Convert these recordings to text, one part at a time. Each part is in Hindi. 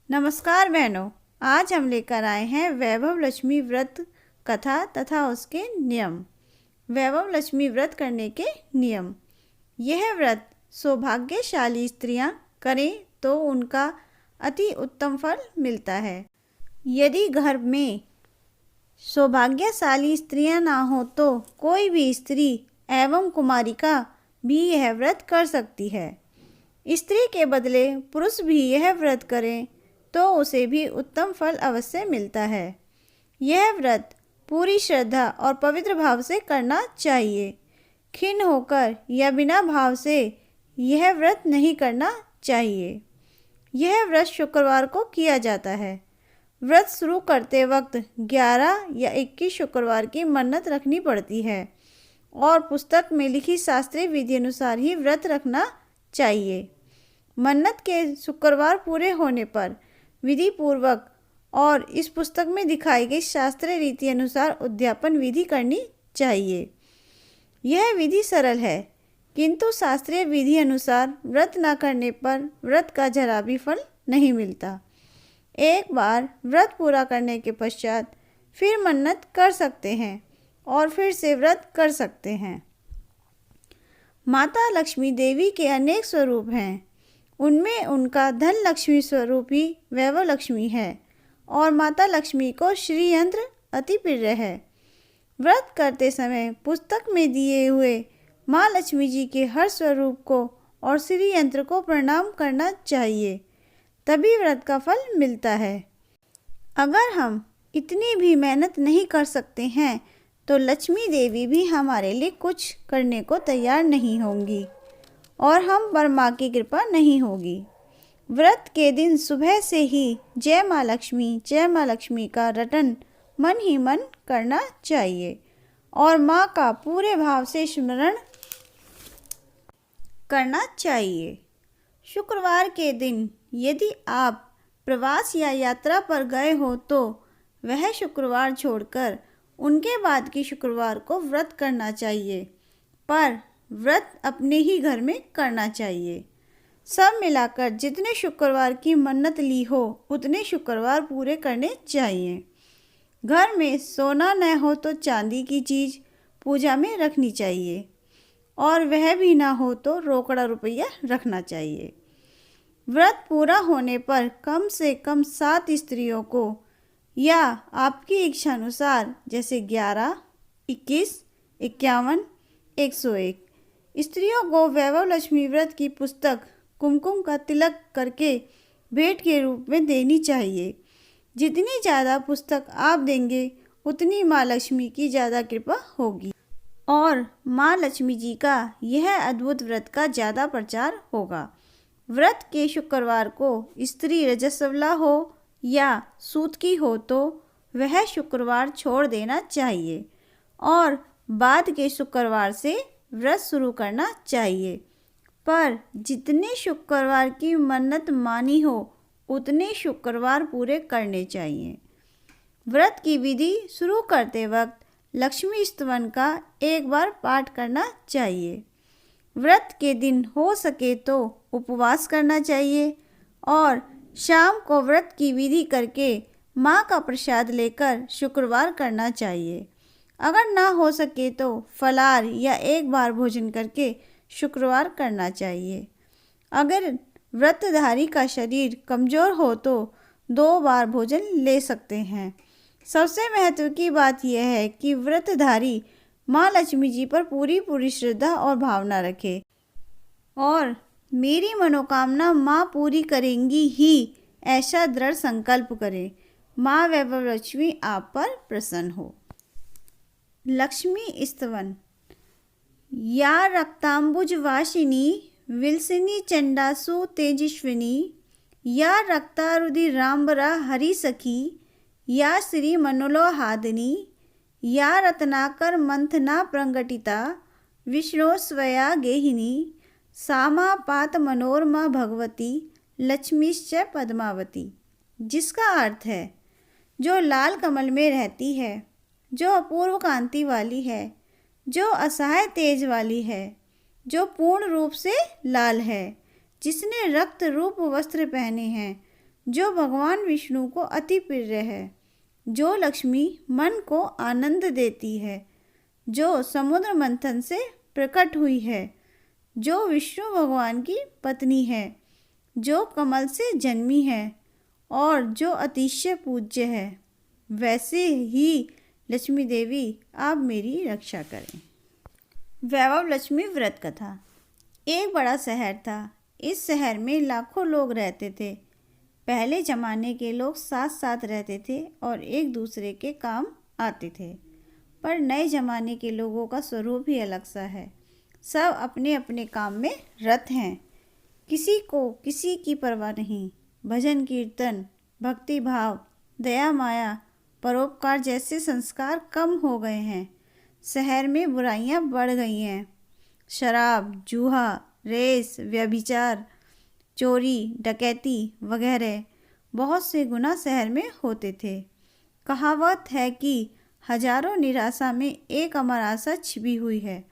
नमस्कार बहनों, आज हम लेकर आए हैं वैभव लक्ष्मी व्रत कथा तथा उसके नियम। वैभव लक्ष्मी व्रत करने के नियम। यह व्रत सौभाग्यशाली स्त्रियां करें तो उनका अति उत्तम फल मिलता है। यदि घर में सौभाग्यशाली स्त्रियां ना हो तो कोई भी स्त्री एवं कुमारिका भी यह व्रत कर सकती है। स्त्री के बदले पुरुष भी यह व्रत करें तो उसे भी उत्तम फल अवश्य मिलता है। यह व्रत पूरी श्रद्धा और पवित्र भाव से करना चाहिए। खिन्न होकर या बिना भाव से यह व्रत नहीं करना चाहिए। यह व्रत शुक्रवार को किया जाता है। व्रत शुरू करते वक्त 11 या 21 शुक्रवार की मन्नत रखनी पड़ती है और पुस्तक में लिखी शास्त्रीय विधि अनुसार ही व्रत रखना चाहिए। मन्नत के शुक्रवार पूरे होने पर विधि पूर्वक और इस पुस्तक में दिखाई गई शास्त्रीय रीति अनुसार उद्यापन विधि करनी चाहिए। यह विधि सरल है, किंतु शास्त्रीय विधि अनुसार व्रत न करने पर व्रत का जरा भी फल नहीं मिलता। एक बार व्रत पूरा करने के पश्चात फिर मन्नत कर सकते हैं और फिर से व्रत कर सकते हैं। माता लक्ष्मी देवी के अनेक स्वरूप हैं। उनमें उनका धन लक्ष्मी स्वरूप ही वैभव लक्ष्मी है और माता लक्ष्मी को श्री यंत्र अति प्रिय है। व्रत करते समय पुस्तक में दिए हुए माँ लक्ष्मी जी के हर स्वरूप को और श्री यंत्र को प्रणाम करना चाहिए, तभी व्रत का फल मिलता है। अगर हम इतनी भी मेहनत नहीं कर सकते हैं तो लक्ष्मी देवी भी हमारे लिए कुछ करने को तैयार नहीं होंगी और हम पर माँ की कृपा नहीं होगी। व्रत के दिन सुबह से ही जय माँ लक्ष्मी का रटन मन ही मन करना चाहिए और माँ का पूरे भाव से स्मरण करना चाहिए। शुक्रवार के दिन यदि आप प्रवास या यात्रा पर गए हो तो वह शुक्रवार छोड़कर उनके बाद की शुक्रवार को व्रत करना चाहिए, पर व्रत अपने ही घर में करना चाहिए। सब मिलाकर जितने शुक्रवार की मन्नत ली हो उतने शुक्रवार पूरे करने चाहिए। घर में सोना न हो तो चांदी की चीज़ पूजा में रखनी चाहिए और वह भी ना हो तो रोकड़ा रुपया रखना चाहिए। व्रत पूरा होने पर कम से कम 7 स्त्रियों को या आपकी इच्छा अनुसार जैसे 11, 21, 51, 101 स्त्रियों को वैभव लक्ष्मी व्रत की पुस्तक कुमकुम का तिलक करके भेंट के रूप में देनी चाहिए। जितनी ज़्यादा पुस्तक आप देंगे उतनी माँ लक्ष्मी की ज़्यादा कृपा होगी और माँ लक्ष्मी जी का यह अद्भुत व्रत का ज़्यादा प्रचार होगा। व्रत के शुक्रवार को स्त्री रजस्वला हो या सूत की हो तो वह शुक्रवार छोड़ देना चाहिए और बाद के शुक्रवार से व्रत शुरू करना चाहिए। पर जितने शुक्रवार की मन्नत मानी हो उतने शुक्रवार पूरे करने चाहिए। व्रत की विधि शुरू करते वक्त लक्ष्मी स्तवन का एक बार पाठ करना चाहिए। व्रत के दिन हो सके तो उपवास करना चाहिए और शाम को व्रत की विधि करके माँ का प्रसाद लेकर शुक्रवार करना चाहिए। अगर ना हो सके तो फलाहार या एक बार भोजन करके शुक्रवार करना चाहिए। अगर व्रतधारी का शरीर कमज़ोर हो तो 2 बार भोजन ले सकते हैं। सबसे महत्व की बात यह है कि व्रतधारी माँ लक्ष्मी जी पर पूरी श्रद्धा और भावना रखे और मेरी मनोकामना माँ पूरी करेंगी ही ऐसा दृढ़ संकल्प करें। माँ वैभव लक्ष्मी आप पर प्रसन्न हो। लक्ष्मी स्तवन। या रक्तांबुज वासिनी विलसिनी चंडासु तेजस्विनी या रक्तारुधिरांबरा हरि सखी या श्री मनोलोहादिनी या रत्नाकर मंथना प्रंगटिता विष्णु स्वया गेहिनी सामा पात मनोरमा भगवती लक्ष्मीश्च पद्मावती। जिसका अर्थ है जो लाल कमल में रहती है, जो अपूर्व कांति वाली है, जो असहाय तेज वाली है, जो पूर्ण रूप से लाल है, जिसने रक्त रूप वस्त्र पहने हैं, जो भगवान विष्णु को अति प्रिय है, जो लक्ष्मी मन को आनंद देती है, जो समुद्र मंथन से प्रकट हुई है, जो विष्णु भगवान की पत्नी है, जो कमल से जन्मी है और जो अतिशय पूज्य है, वैसे ही लक्ष्मी देवी आप मेरी रक्षा करें। वैभव लक्ष्मी व्रत कथा। एक बड़ा शहर था। इस शहर में लाखों लोग रहते थे। पहले ज़माने के लोग साथ साथ रहते थे और एक दूसरे के काम आते थे, पर नए ज़माने के लोगों का स्वरूप ही अलग सा है। सब अपने अपने काम में रत हैं। किसी को किसी की परवाह नहीं। भजन कीर्तन, भक्ति भाव, दया माया, परोपकार जैसे संस्कार कम हो गए हैं। शहर में बुराइयां बढ़ गई हैं। शराब, जूहा, रेस, व्यभिचार, चोरी, डकैती वगैरह बहुत से गुनाह शहर में होते थे। कहावत है कि हजारों निराशा में एक अमर आशा छिपी हुई है।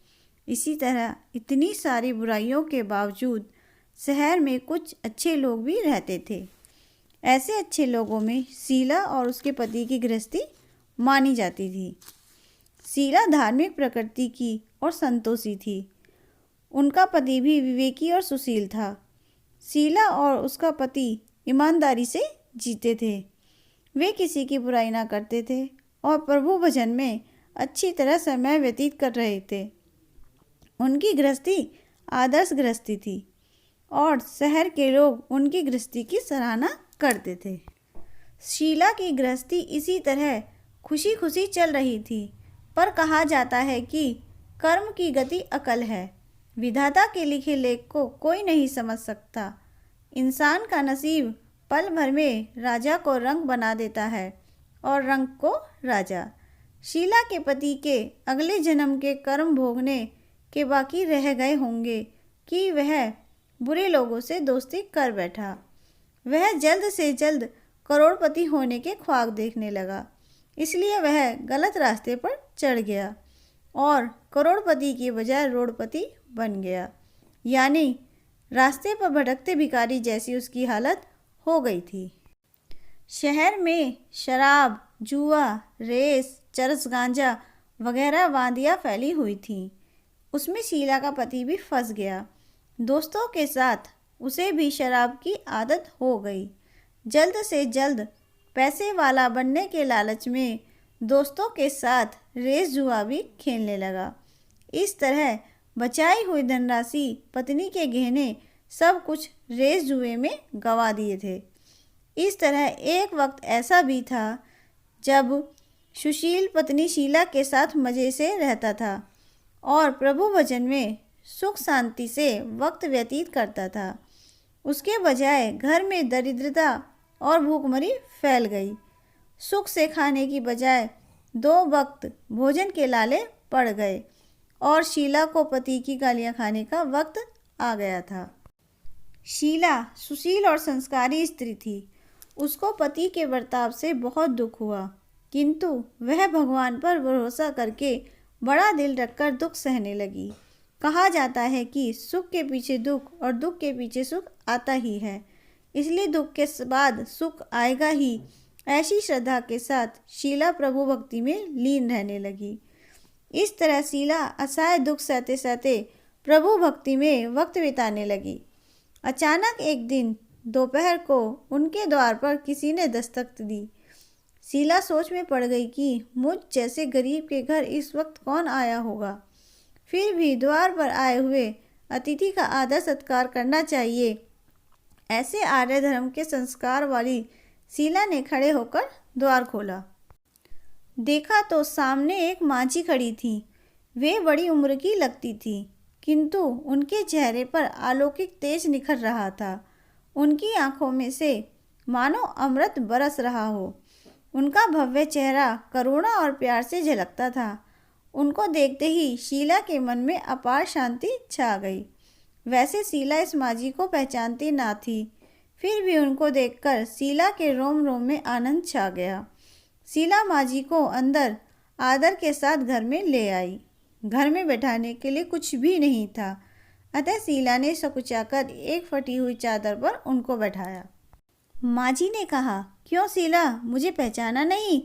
इसी तरह इतनी सारी बुराइयों के बावजूद शहर में कुछ अच्छे लोग भी रहते थे। ऐसे अच्छे लोगों में शीला और उसके पति की गृहस्थी मानी जाती थी। शीला धार्मिक प्रकृति की और संतोषी थी। उनका पति भी विवेकी और सुशील था। शीला और उसका पति ईमानदारी से जीते थे। वे किसी की बुराई ना करते थे और प्रभु भजन में अच्छी तरह समय व्यतीत कर रहे थे। उनकी गृहस्थी आदर्श गृहस्थी थी और शहर के लोग उनकी गृहस्थी की सराहना करते थे। शीला की गृहस्थी इसी तरह खुशी खुशी चल रही थी, पर कहा जाता है कि कर्म की गति अकल है। विधाता के लिखे लेख को कोई नहीं समझ सकता। इंसान का नसीब पल भर में राजा को रंक बना देता है और रंक को राजा। शीला के पति के अगले जन्म के कर्म भोगने के बाकी रह गए होंगे कि वह बुरे लोगों से दोस्ती कर बैठा। वह जल्द से जल्द करोड़पति होने के ख्वाब देखने लगा, इसलिए वह गलत रास्ते पर चढ़ गया और करोड़पति की बजाय रोड़पति बन गया। यानी रास्ते पर भटकते भिखारी जैसी उसकी हालत हो गई थी। शहर में शराब, जुआ, रेस, चरस गांजा वगैरह वादियाँ फैली हुई थीं। उसमें शीला का पति भी फंस गया। दोस्तों के साथ उसे भी शराब की आदत हो गई। जल्द से जल्द पैसे वाला बनने के लालच में दोस्तों के साथ रेस जुआ भी खेलने लगा। इस तरह बचाई हुई धनराशि, पत्नी के गहने, सब कुछ रेस जुए में गंवा दिए थे। इस तरह एक वक्त ऐसा भी था जब सुशील पत्नी शीला के साथ मज़े से रहता था और प्रभु भजन में सुख शांति से वक्त व्यतीत करता था। उसके बजाय घर में दरिद्रता और भूखमरी फैल गई। सुख से खाने की बजाय 2 वक्त भोजन के लाले पड़ गए और शीला को पति की गालियां खाने का वक्त आ गया था। शीला सुशील और संस्कारी स्त्री थी। उसको पति के बर्ताव से बहुत दुख हुआ, किंतु वह भगवान पर भरोसा करके बड़ा दिल रखकर दुख सहने लगी। कहा जाता है कि सुख के पीछे दुख और दुख के पीछे सुख आता ही है, इसलिए दुख के बाद सुख आएगा ही। ऐसी श्रद्धा के साथ शीला प्रभु भक्ति में लीन रहने लगी। इस तरह शीला असहाय दुख सहते सहते प्रभु भक्ति में वक्त बिताने लगी। अचानक एक दिन दोपहर को उनके द्वार पर किसी ने दस्तक दी। शीला सोच में पड़ गई कि मुझ जैसे गरीब के घर इस वक्त कौन आया होगा। फिर भी द्वार पर आए हुए अतिथि का आदर सत्कार करना चाहिए। ऐसे आर्य धर्म के संस्कार वाली शीला ने खड़े होकर द्वार खोला। देखा तो सामने एक माझी खड़ी थी। वे बड़ी उम्र की लगती थी, किंतु उनके चेहरे पर अलौकिक तेज निखर रहा था। उनकी आंखों में से मानो अमृत बरस रहा हो। उनका भव्य चेहरा करुणा और प्यार से झलकता था। उनको देखते ही शीला के मन में अपार शांति छा गई। वैसे शीला इस माझी को पहचानती ना थी, फिर भी उनको देखकर शीला के रोम रोम में आनंद छा गया। शीला माझी को अंदर आदर के साथ घर में ले आई। घर में बैठाने के लिए कुछ भी नहीं था, अतः शीला ने सकुचाकर एक फटी हुई चादर पर उनको बैठाया। माँ जी ने कहा, क्यों शीला, मुझे पहचाना नहीं?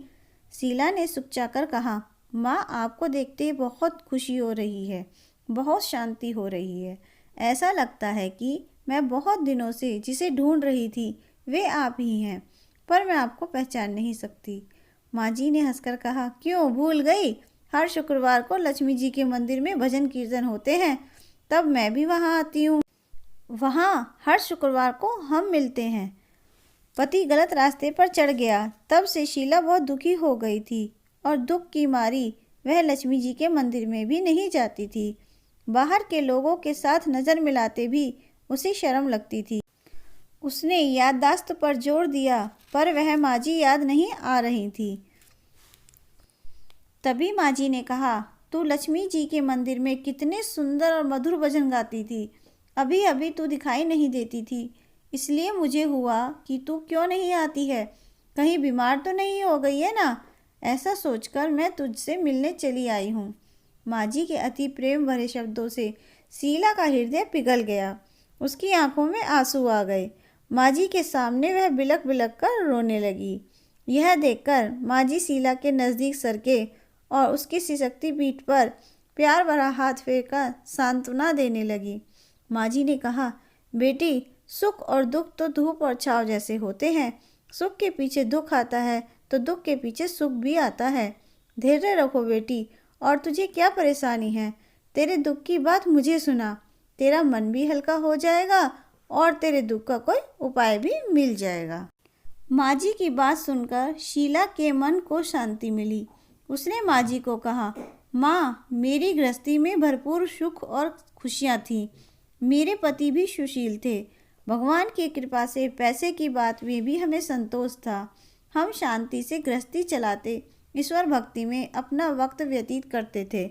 शीला ने सुकचाकर कहा, माँ आपको देखते ही बहुत खुशी हो रही है, बहुत शांति हो रही है। ऐसा लगता है कि मैं बहुत दिनों से जिसे ढूंढ रही थी वे आप ही हैं, पर मैं आपको पहचान नहीं सकती। माँ जी ने हंसकर कहा, क्यों भूल गई? हर शुक्रवार को लक्ष्मी जी के मंदिर में भजन कीर्तन होते हैं, तब मैं भी वहाँ आती हूँ। वहाँ हर शुक्रवार को हम मिलते हैं। पति गलत रास्ते पर चढ़ गया, तब से शीला बहुत दुखी हो गई थी और दुख की मारी वह लक्ष्मी जी के मंदिर में भी नहीं जाती थी। बाहर के लोगों के साथ नज़र मिलाते भी उसे शर्म लगती थी। उसने याददाश्त पर जोर दिया, पर वह माँ जी याद नहीं आ रही थी। तभी माँ जी ने कहा, तू लक्ष्मी जी के मंदिर में कितने सुंदर और मधुर भजन गाती थी। अभी अभी तू दिखाई नहीं देती थी, इसलिए मुझे हुआ कि तू क्यों नहीं आती है, कहीं बीमार तो नहीं हो गई है ना? ऐसा सोचकर मैं तुझसे मिलने चली आई हूँ। माँ जी के अति प्रेम भरे शब्दों से शीला का हृदय पिघल गया। उसकी आंखों में आंसू आ गए। माँ जी के सामने वह बिलक बिलक कर रोने लगी। यह देखकर माँ जी शीला के नज़दीक सरके और उसकी सिसकती पीठ पर प्यार भरा हाथ फेरकर सांत्वना देने लगी। माँ जी ने कहा, बेटी, सुख और दुख तो धूप और छांव जैसे होते हैं। सुख के पीछे दुख आता है तो दुख के पीछे सुख भी आता है। धैर्य रखो बेटी। और तुझे क्या परेशानी है? तेरे दुख की बात मुझे सुना, तेरा मन भी हल्का हो जाएगा और तेरे दुख का कोई उपाय भी मिल जाएगा। माँ जी की बात सुनकर शीला के मन को शांति मिली। उसने माँ जी को कहा, माँ, मेरी गृहस्थी में भरपूर सुख और खुशियाँ थीं। मेरे पति भी सुशील थे। भगवान की कृपा से पैसे की बात में भी हमें संतोष था। हम शांति से गृहस्थी चलाते ईश्वर भक्ति में अपना वक्त व्यतीत करते थे।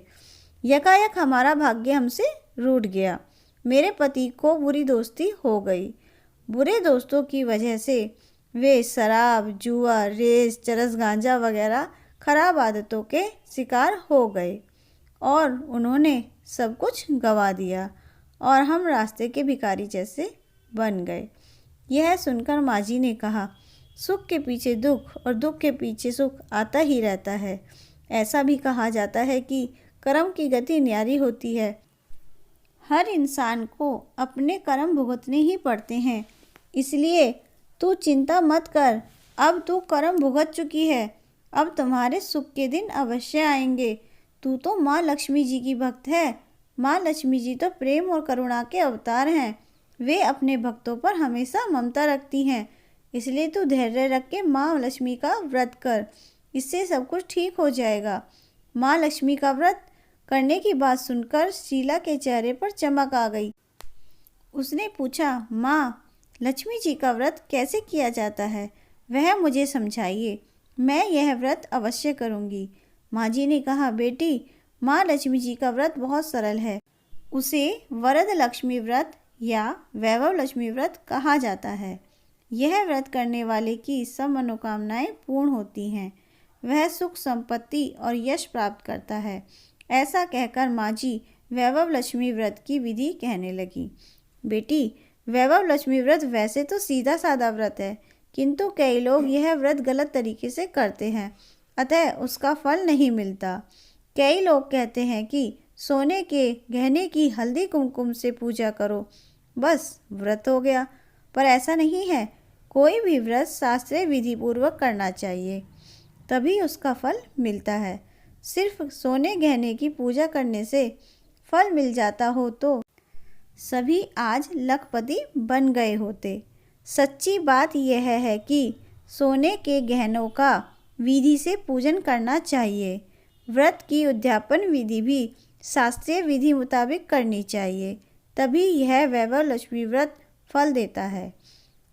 यकायक हमारा भाग्य हमसे रूठ गया। मेरे पति को बुरी दोस्ती हो गई। बुरे दोस्तों की वजह से वे शराब, जुआ, रेस, चरस, गांजा वगैरह खराब आदतों के शिकार हो गए और उन्होंने सब कुछ गंवा दिया और हम रास्ते के भिखारी जैसे बन गए। यह सुनकर माँ जी ने कहा, सुख के पीछे दुख और दुख के पीछे सुख आता ही रहता है। ऐसा भी कहा जाता है कि कर्म की गति न्यारी होती है। हर इंसान को अपने कर्म भुगतने ही पड़ते हैं, इसलिए तू चिंता मत कर। अब तू कर्म भुगत चुकी है, अब तुम्हारे सुख के दिन अवश्य आएंगे। तू तो माँ लक्ष्मी जी की भक्त है। माँ लक्ष्मी जी तो प्रेम और करुणा के अवतार हैं। वे अपने भक्तों पर हमेशा ममता रखती हैं, इसलिए तू धैर्य रख के माँ लक्ष्मी का व्रत कर, इससे सब कुछ ठीक हो जाएगा। माँ लक्ष्मी का व्रत करने की बात सुनकर शीला के चेहरे पर चमक आ गई। उसने पूछा, माँ, लक्ष्मी जी का व्रत कैसे किया जाता है, वह मुझे समझाइए। मैं यह व्रत अवश्य करूँगी। माँ जी ने कहा, बेटी, माँ लक्ष्मी जी का व्रत बहुत सरल है। उसे वरद लक्ष्मी व्रत या वैभव लक्ष्मी व्रत कहा जाता है। यह व्रत करने वाले की सब मनोकामनाएं पूर्ण होती हैं। वह सुख, संपत्ति और यश प्राप्त करता है। ऐसा कहकर माँ जी वैभव लक्ष्मी व्रत की विधि कहने लगी। बेटी, वैभव लक्ष्मी व्रत वैसे तो सीधा साधा व्रत है, किंतु कई लोग यह व्रत गलत तरीके से करते हैं, अतः उसका फल नहीं मिलता। कई लोग कहते हैं कि सोने के गहने की हल्दी कुमकुम से पूजा करो, बस व्रत हो गया, पर ऐसा नहीं है। कोई भी व्रत शास्त्रीय विधि पूर्वक करना चाहिए, तभी उसका फल मिलता है। सिर्फ सोने गहने की पूजा करने से फल मिल जाता हो तो सभी आज लखपति बन गए होते। सच्ची बात यह है कि सोने के गहनों का विधि से पूजन करना चाहिए। व्रत की उद्यापन विधि भी शास्त्रीय विधि मुताबिक करनी चाहिए, तभी यह वैभव लक्ष्मी व्रत फल देता है।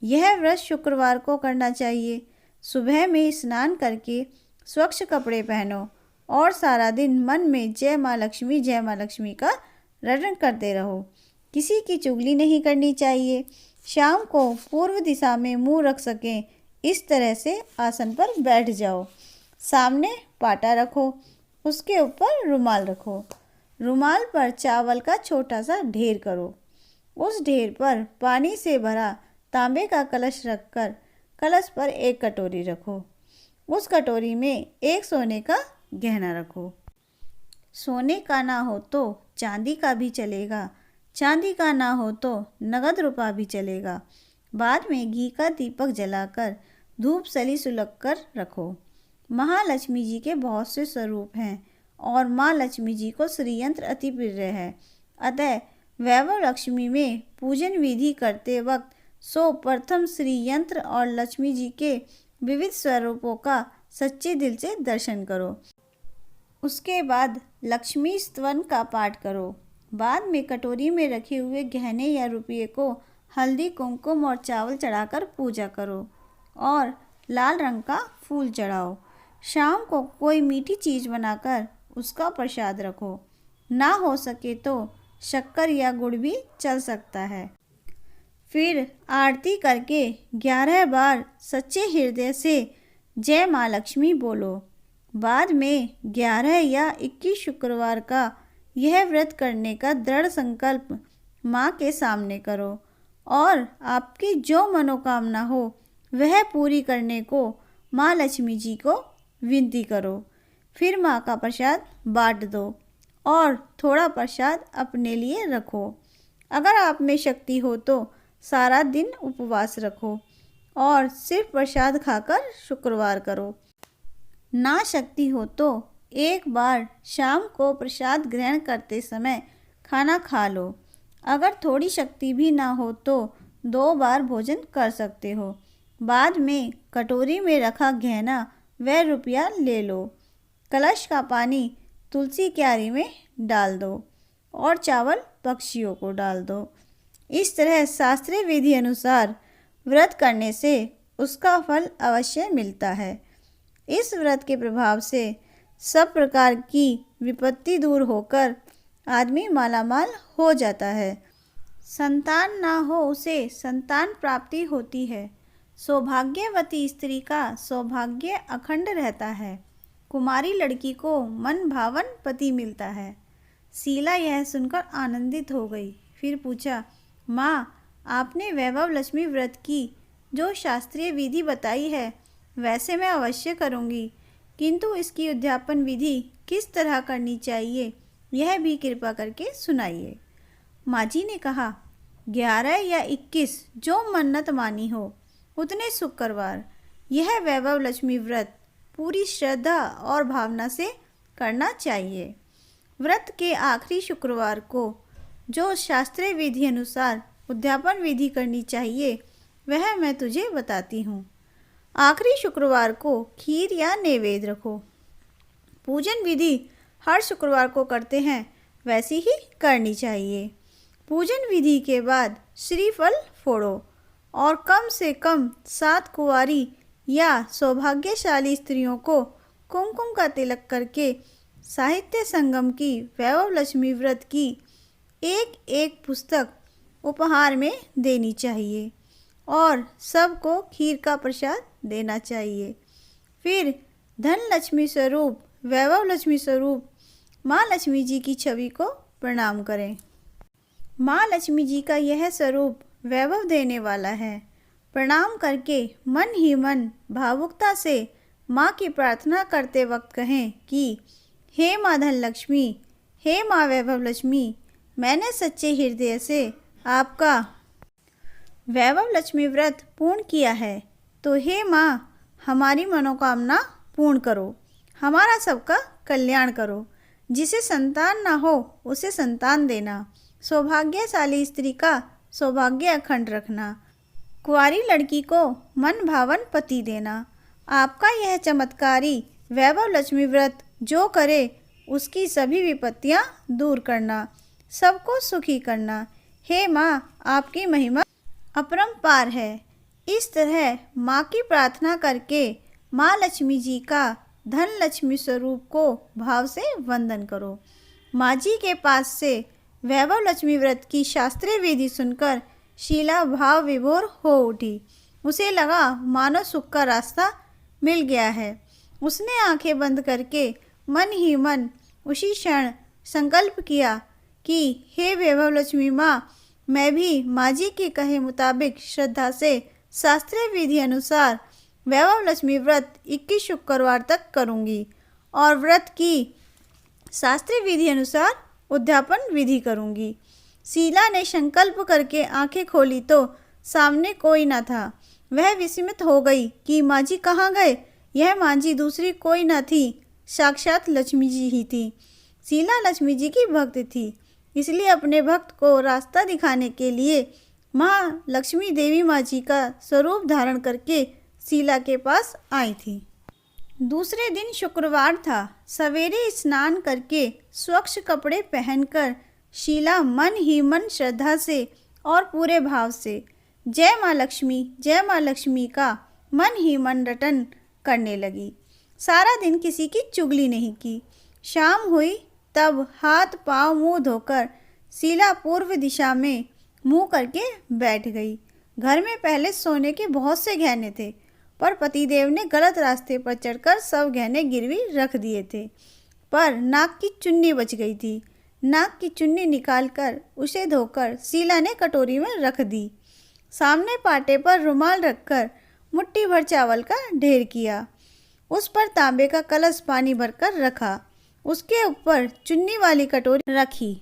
यह व्रत शुक्रवार को करना चाहिए। सुबह में स्नान करके स्वच्छ कपड़े पहनो और सारा दिन मन में जय माँ लक्ष्मी का रटन करते रहो। किसी की चुगली नहीं करनी चाहिए। शाम को पूर्व दिशा में मुंह रख सकें इस तरह से आसन पर बैठ जाओ। सामने पाटा रखो, उसके ऊपर रुमाल रखो। रुमाल पर चावल का छोटा सा ढेर करो। उस ढेर पर पानी से भरा तांबे का कलश रखकर कलश पर एक कटोरी रखो। उस कटोरी में एक सोने का गहना रखो। सोने का ना हो तो चांदी का भी चलेगा, चांदी का ना हो तो नगद रुपया भी चलेगा। बाद में घी का दीपक जलाकर धूप सली सुलग कर रखो। महालक्ष्मी जी के बहुत से स्वरूप हैं और माँ लक्ष्मी जी को श्रीयंत्र अति प्रिय है। अतः वैभव लक्ष्मी में पूजन विधि करते वक्त प्रथम श्री यंत्र और लक्ष्मी जी के विविध स्वरूपों का सच्चे दिल से दर्शन करो। उसके बाद लक्ष्मी स्तवन का पाठ करो। बाद में कटोरी में रखे हुए गहने या रुपये को हल्दी, कुमकुम और चावल चढ़ाकर पूजा करो और लाल रंग का फूल चढ़ाओ। शाम को कोई मीठी चीज़ बनाकर उसका प्रसाद रखो। ना हो सके तो शक्कर या गुड़ भी चल सकता है। फिर आरती करके 11 बार सच्चे हृदय से जय माँ लक्ष्मी बोलो। बाद में 11 या 21 शुक्रवार का यह व्रत करने का दृढ़ संकल्प माँ के सामने करो और आपकी जो मनोकामना हो वह पूरी करने को माँ लक्ष्मी जी को विनती करो। फिर माँ का प्रसाद बांट दो और थोड़ा प्रसाद अपने लिए रखो। अगर आप में शक्ति हो तो सारा दिन उपवास रखो और सिर्फ प्रसाद खाकर शुक्रवार करो। ना शक्ति हो तो एक बार शाम को प्रसाद ग्रहण करते समय खाना खा लो। अगर थोड़ी शक्ति भी ना हो तो 2 बार भोजन कर सकते हो। बाद में कटोरी में रखा गहना व रुपया ले लो। कलश का पानी तुलसी क्यारी में डाल दो और चावल पक्षियों को डाल दो। इस तरह शास्त्रीय विधि अनुसार व्रत करने से उसका फल अवश्य मिलता है। इस व्रत के प्रभाव से सब प्रकार की विपत्ति दूर होकर आदमी मालामाल हो जाता है। संतान ना हो उसे संतान प्राप्ति होती है। सौभाग्यवती स्त्री का सौभाग्य अखंड रहता है। कुमारी लड़की को मन भावन पति मिलता है। शीला यह सुनकर आनंदित हो गई। फिर पूछा, माँ, आपने वैभव लक्ष्मी व्रत की जो शास्त्रीय विधि बताई है वैसे मैं अवश्य करूँगी, किंतु इसकी उद्यापन विधि किस तरह करनी चाहिए यह भी कृपा करके सुनाइए। माँ जी ने कहा, 11 या 21 जो मन्नत मानी हो उतने शुक्रवार यह वैभव लक्ष्मी व्रत पूरी श्रद्धा और भावना से करना चाहिए। व्रत के आखिरी शुक्रवार को जो शास्त्रीय विधि अनुसार उद्यापन विधि करनी चाहिए वह मैं तुझे बताती हूँ। आखिरी शुक्रवार को खीर या नैवेद्य रखो। पूजन विधि हर शुक्रवार को करते हैं वैसी ही करनी चाहिए। पूजन विधि के बाद श्रीफल फोड़ो और कम से कम 7 कुंवारी या सौभाग्यशाली स्त्रियों को कुमकुम का तिलक करके साहित्य संगम की वैभव लक्ष्मी व्रत की एक पुस्तक उपहार में देनी चाहिए और सबको खीर का प्रसाद देना चाहिए। फिर धन लक्ष्मी स्वरूप वैभव लक्ष्मी स्वरूप माँ लक्ष्मी जी की छवि को प्रणाम करें। माँ लक्ष्मी जी का यह स्वरूप वैभव देने वाला है। प्रणाम करके मन ही मन भावुकता से माँ की प्रार्थना करते वक्त कहें कि हे माँ धन लक्ष्मी, हे माँ वैभव लक्ष्मी, मैंने सच्चे हृदय से आपका वैभव लक्ष्मी व्रत पूर्ण किया है, तो हे माँ हमारी मनोकामना पूर्ण करो, हमारा सबका कल्याण करो। जिसे संतान ना हो उसे संतान देना, सौभाग्यशाली स्त्री का सौभाग्य अखंड रखना, कुंवारी लड़की को मन भावन पति देना। आपका यह चमत्कारी वैभव लक्ष्मी व्रत जो करे उसकी सभी विपत्तियां दूर करना, सबको सुखी करना। हे माँ, आपकी महिमा अपरंपार है। इस तरह माँ की प्रार्थना करके माँ लक्ष्मी जी का धन लक्ष्मी स्वरूप को भाव से वंदन करो। माँ जी के पास से वैभव लक्ष्मी व्रत की शास्त्रीय विधि सुनकर शीला भाव विभोर हो उठी। उसे लगा मानो सुख का रास्ता मिल गया है। उसने आंखें बंद करके मन ही मन उसी क्षण संकल्प किया कि हे वैभव लक्ष्मी माँ, मैं भी माँ जी के कहे मुताबिक श्रद्धा से शास्त्रीय विधि अनुसार वैभव लक्ष्मी व्रत 21 शुक्रवार तक करूँगी और व्रत की शास्त्रीय विधि अनुसार उद्यापन विधि करूँगी। शीला ने संकल्प करके आंखें खोली तो सामने कोई न था। वह विस्मित हो गई कि माँ जी कहाँ गए। यह माँ जी दूसरी कोई न थी, साक्षात लक्ष्मी जी ही थी। शीला लक्ष्मी जी की भक्त थी, इसलिए अपने भक्त को रास्ता दिखाने के लिए माँ लक्ष्मी देवी माँ जी का स्वरूप धारण करके शीला के पास आई थी। दूसरे दिन शुक्रवार था। सवेरे स्नान करके स्वच्छ कपड़े पहनकर शीला मन ही मन श्रद्धा से और पूरे भाव से जय माँ लक्ष्मी का मन ही मन रटन करने लगी। सारा दिन किसी की चुगली नहीं की। शाम हुई तब हाथ पांव मुंह धोकर शीला पूर्व दिशा में मुंह करके बैठ गई। घर में पहले सोने के बहुत से गहने थे, पर पतिदेव ने गलत रास्ते पर चढ़कर सब गहने गिरवी रख दिए थे। पर नाक की चुन्नी बच गई थी। नाक की चुन्नी निकालकर उसे धोकर शीला ने कटोरी में रख दी। सामने पाटे पर रुमाल रखकर मुट्ठी भर चावल का ढेर किया। उस पर तांबे का कलश पानी भरकर रखा। उसके ऊपर चुन्नी वाली कटोरी रखी।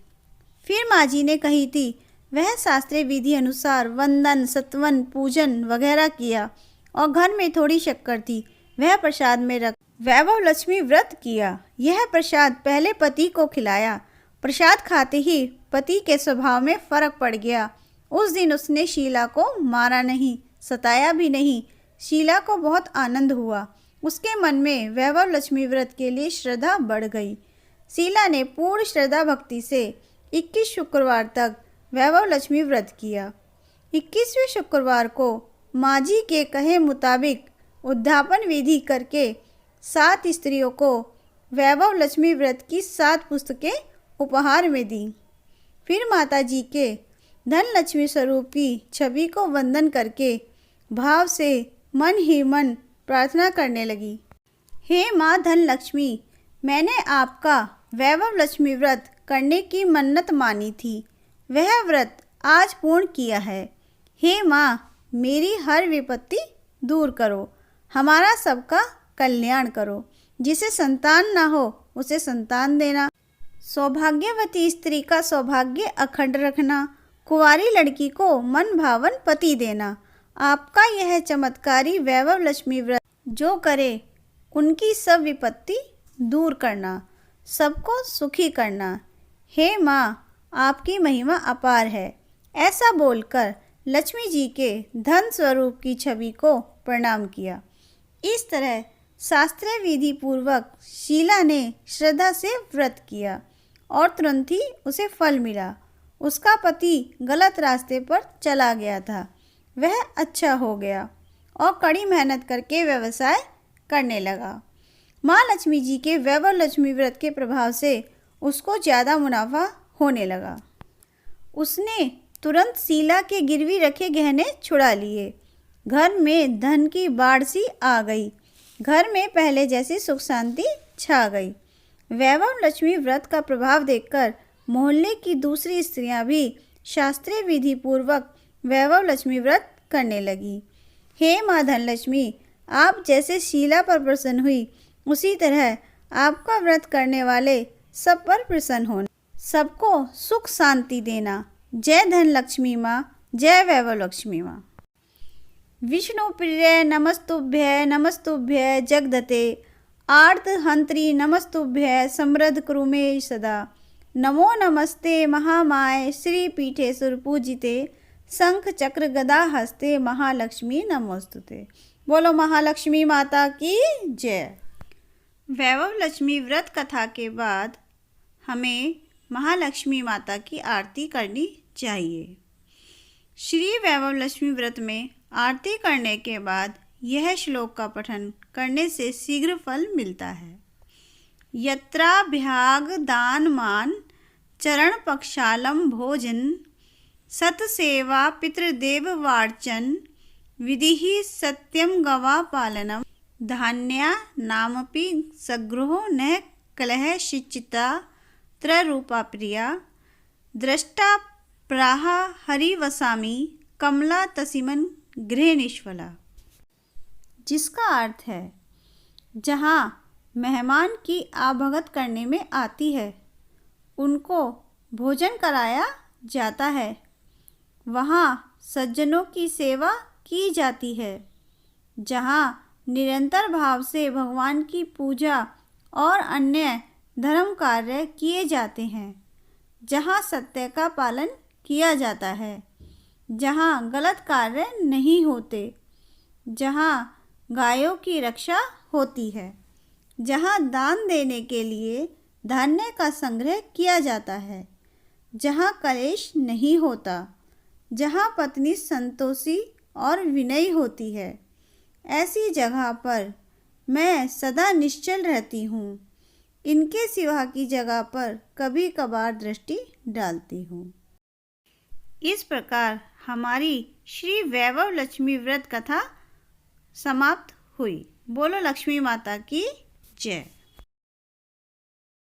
फिर माँ जी ने कही थी वह शास्त्रीय विधि अनुसार वंदन, सतवन, पूजन वगैरह किया और घर में थोड़ी शक्कर थी, वह प्रसाद में रख वैभव लक्ष्मी व्रत किया। यह प्रसाद पहले पति को खिलाया। प्रसाद खाते ही पति के स्वभाव में फर्क पड़ गया। उस दिन उसने शीला को मारा नहीं, सताया भी नहीं। शीला को बहुत आनंद हुआ। उसके मन में वैभव लक्ष्मी व्रत के लिए श्रद्धा बढ़ गई। शीला ने पूर्ण श्रद्धा भक्ति से 21 शुक्रवार तक वैभव लक्ष्मी व्रत किया। 21वें शुक्रवार को माँ जी के कहे मुताबिक उद्यापन विधि करके 7 स्त्रियों को वैभव लक्ष्मी व्रत की 7 पुस्तकें उपहार में दी। फिर माता जी के धन लक्ष्मी स्वरूप की छवि को वंदन करके भाव से मन ही मन प्रार्थना करने लगी। हे माँ धन लक्ष्मी, मैंने आपका वैभव लक्ष्मी व्रत करने की मन्नत मानी थी, वह व्रत आज पूर्ण किया है। हे माँ, मेरी हर विपत्ति दूर करो, हमारा सबका कल्याण करो। जिसे संतान ना हो उसे संतान देना, सौभाग्यवती स्त्री का सौभाग्य अखंड रखना, कुंवारी लड़की को मन भावन पति देना। आपका यह चमत्कारी वैभव लक्ष्मी व्रत जो करे उनकी सब विपत्ति दूर करना, सबको सुखी करना। हे माँ, आपकी महिमा अपार है। ऐसा बोलकर लक्ष्मी जी के धन स्वरूप की छवि को प्रणाम किया। इस तरह शास्त्रीय विधि पूर्वक शीला ने श्रद्धा से व्रत किया और तुरंत ही उसे फल मिला। उसका पति गलत रास्ते पर चला गया था, वह अच्छा हो गया और कड़ी मेहनत करके व्यवसाय करने लगा। माँ लक्ष्मी जी के वैभव लक्ष्मी व्रत के प्रभाव से उसको ज़्यादा मुनाफा होने लगा। उसने तुरंत शीला के गिरवी रखे गहने छुड़ा लिए। घर में धन की बाढ़ सी आ गई। घर में पहले जैसी सुख शांति छा गई। वैभव लक्ष्मी व्रत का प्रभाव देखकर मोहल्ले की दूसरी स्त्रियां भी शास्त्रीय विधि पूर्वक वैभव लक्ष्मी व्रत करने लगी। हे माँ धनलक्ष्मी, आप जैसे शीला पर प्रसन्न हुई, उसी तरह आपका व्रत करने वाले सब पर प्रसन्न होना, सबको सुख शांति देना। जय धन लक्ष्मी माँ, जय वैभव लक्ष्मी माँ। विष्णु प्रिय नमस्तुभ्य नमस्तुभ्य जगदते, आर्तहंत्री नमस्तुभ्य समृद्ध कुरु मे सदा। नमो नमस्ते महामाय श्री पीठे सुरपूजिते, शंख चक्र गदा हस्ते महालक्ष्मी नमोस्तुते। बोलो महालक्ष्मी माता की जय। वैभव लक्ष्मी व्रत कथा के बाद हमें महालक्ष्मी माता की आरती करनी चाहिए। श्री वैभव लक्ष्मी व्रत में आरती करने के बाद यह श्लोक का पठन करने से शीघ्र फल मिलता है। यत्राभ्याग दान मान चरण पक्षालम भोजन, सतसेवा पितृदेव वार्चन, विधि सत्यम गवा पालनम, धान्या नामपि सगृहो न कलह शिचिता त्ररूपा प्रिया, दृष्टा प्राह हरिवसामी कमला तसिमन गृह निष्फला, जिसका अर्थ है जहाँ मेहमान की आवभगत करने में आती है, उनको भोजन कराया जाता है, वहाँ सज्जनों की सेवा की जाती है, जहाँ निरंतर भाव से भगवान की पूजा और अन्य धर्म कार्य किए जाते हैं, जहाँ सत्य का पालन किया जाता है, जहाँ गलत कार्य नहीं होते, जहाँ गायों की रक्षा होती है, जहाँ दान देने के लिए धान्य का संग्रह किया जाता है, जहाँ कलेश नहीं होता, जहाँ पत्नी संतोषी और विनयी होती है, ऐसी जगह पर मैं सदा निश्चल रहती हूँ। इनके सिवा की जगह पर कभी कभार दृष्टि डालती हूँ। इस प्रकार हमारी श्री वैभव लक्ष्मी व्रत कथा समाप्त हुई। बोलो लक्ष्मी माता की जय।